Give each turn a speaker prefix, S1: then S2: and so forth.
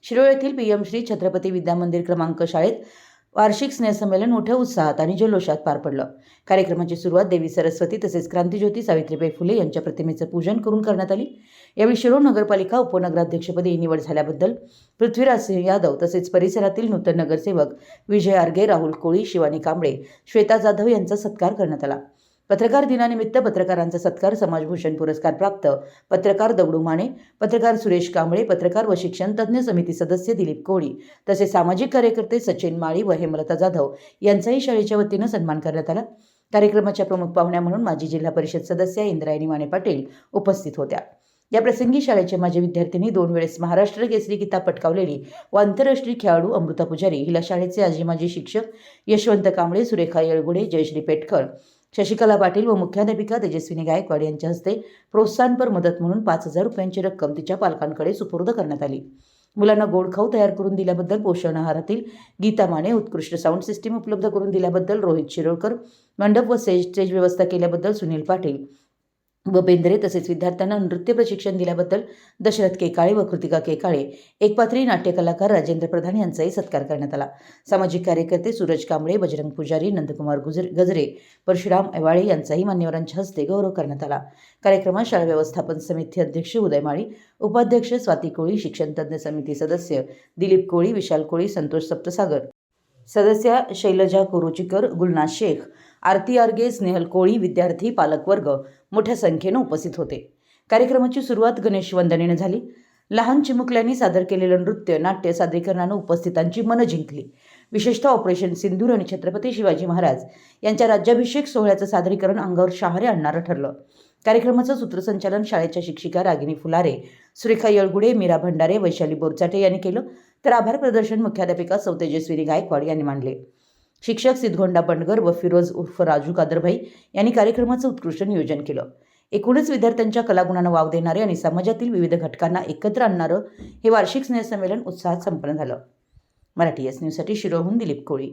S1: शिरोळ येथील पीएम श्री छत्रपती विद्या मंदिर क्रमांक शाळेत वार्षिक स्नेहसंमेलन मोठ्या उत्साहात आणि जल्लोषात पार पडलं। कार्यक्रमाची सुरुवात देवी सरस्वती तसेच क्रांतिज्योती सावित्रीबाई फुले यांच्या प्रतिमेचं पूजन करून करण्यात आली। यावेळी शिरोळ नगरपालिका उपनगराध्यक्षपदी निवड झाल्याबद्दल पृथ्वीराज सिंह यादव तसेच परिसरातील नूतन नगरसेवक विजय आर्गे, राहुल कोळी, शिवानी कांबळे, श्वेता जाधव यांचा सत्कार करण्यात आला। पत्रकार दिनानिमित्त पत्रकारांचा सत्कार समाजभूषण पुरस्कार प्राप्त पत्रकार दगडू माने, पत्रकार सुरेश कांबळे, पत्रकार व शिक्षण तज्ञ समिती सदस्य दिलीप कोळी तसेच सामाजिक कार्यकर्ते सचिन माळी व हेमलता जाधव यांचाही शाळेच्या वतीने सन्मान करण्यात आला। कार्यक्रमाच्या प्रमुख पाहुण्या म्हणून माजी जिल्हा परिषद सदस्य इंद्रायणी माने पाटील उपस्थित होत्या। या प्रसंगी शाळेचे माजी विद्यार्थिनी 2 वेळेस महाराष्ट्र केसरी किताब पटकावलेली व आंतरराष्ट्रीय खेळाडू अमृता पुजारी हिला शाळेचे आजी माजी शिक्षक यशवंत कांबळे, सुरेखा येळगुडे, जयश्री पेटकर, शशिकला पाटील व मुख्याध्यापिका तेजस्विनी गायकवाड यांच्या हस्ते प्रोत्साहनपर मदत म्हणून 5,000 रुपयांची रक्कम तिच्या पालकांकडे सुपूर्द करण्यात आली। मुलांना गोड खाऊ तयार करून दिल्याबद्दल पोषण आहारातील गीता माने, उत्कृष्ट साऊंड सिस्टीम उपलब्ध करून दिल्याबद्दल रोहित शिरोळकर, मंडप व स्टेज व्यवस्था केल्याबद्दल सुनील पाटील व बेंद्रे तसेच विद्यार्थ्यांना नृत्य प्रशिक्षण दिल्याबद्दल दशरथ केकाळे व कृतिका केकाळे, एकपात्री नाट्य कलाकार राजेंद्र प्रधान यांचाही सत्कार करण्यात आला। सामाजिक कार्यकर्ते सूरज कांबळे, बजरंग पुजारी, नंदकुमार गजरे, परशुराम ऐवाळे यांचाही मान्यवरांच्या हस्ते गौरव करण्यात आला। कार्यक्रमात शाळा व्यवस्थापन समिती अध्यक्ष उदय माळी, उपाध्यक्ष स्वाती कोळी, शिक्षण तज्ञ समिती सदस्य दिलीप कोळी, विशाल कोळी, संतोष सप्तसागर, सदस्य शैलजा कुरुचिकर, गुलनाज शेख, आरती आर्गे, स्नेहल कोळी, विद्यार्थी, पालकवर्ग मोठ्या संख्येने उपस्थित होते। कार्यक्रमाची सुरुवात गणेश वंदनेने झाली। लहान चिमुकल्यांनी सादर केलेलं नृत्य नाट्य सादरीकरणाने उपस्थितांची मनं जिंकली। विशेषतः ऑपरेशन सिंदूर आणि छत्रपती शिवाजी महाराज यांच्या राज्याभिषेक सोहळ्याचं सादरीकरण अंगावर शहारे आणणारं ठरलं। कार्यक्रमाचं सूत्रसंचालन शाळेच्या शिक्षिका रागिनी फुलारे, सुरेखा येळगुडे, मीरा भंडारे, वैशाली बोरचाटे यांनी केलं, तर आभार प्रदर्शन मुख्याध्यापिका सौ तेजस्विनी गायकवाड यांनी मांडले। शिक्षक सिद्धगोंडा बंडगर व फिरोज उर्फ राजू कादरभाई यांनी कार्यक्रमाचं उत्कृष्ट नियोजन केलं। एकूणच विद्यार्थ्यांच्या कलागुणांना वाव देणारे आणि समाजातील विविध घटकांना एकत्र आणणारं हे वार्षिक स्नेहसंमेलन उत्साहात संपन्न झालं। मराठी एस न्यूजसाठी शिरोळहून दिलीप कोळी।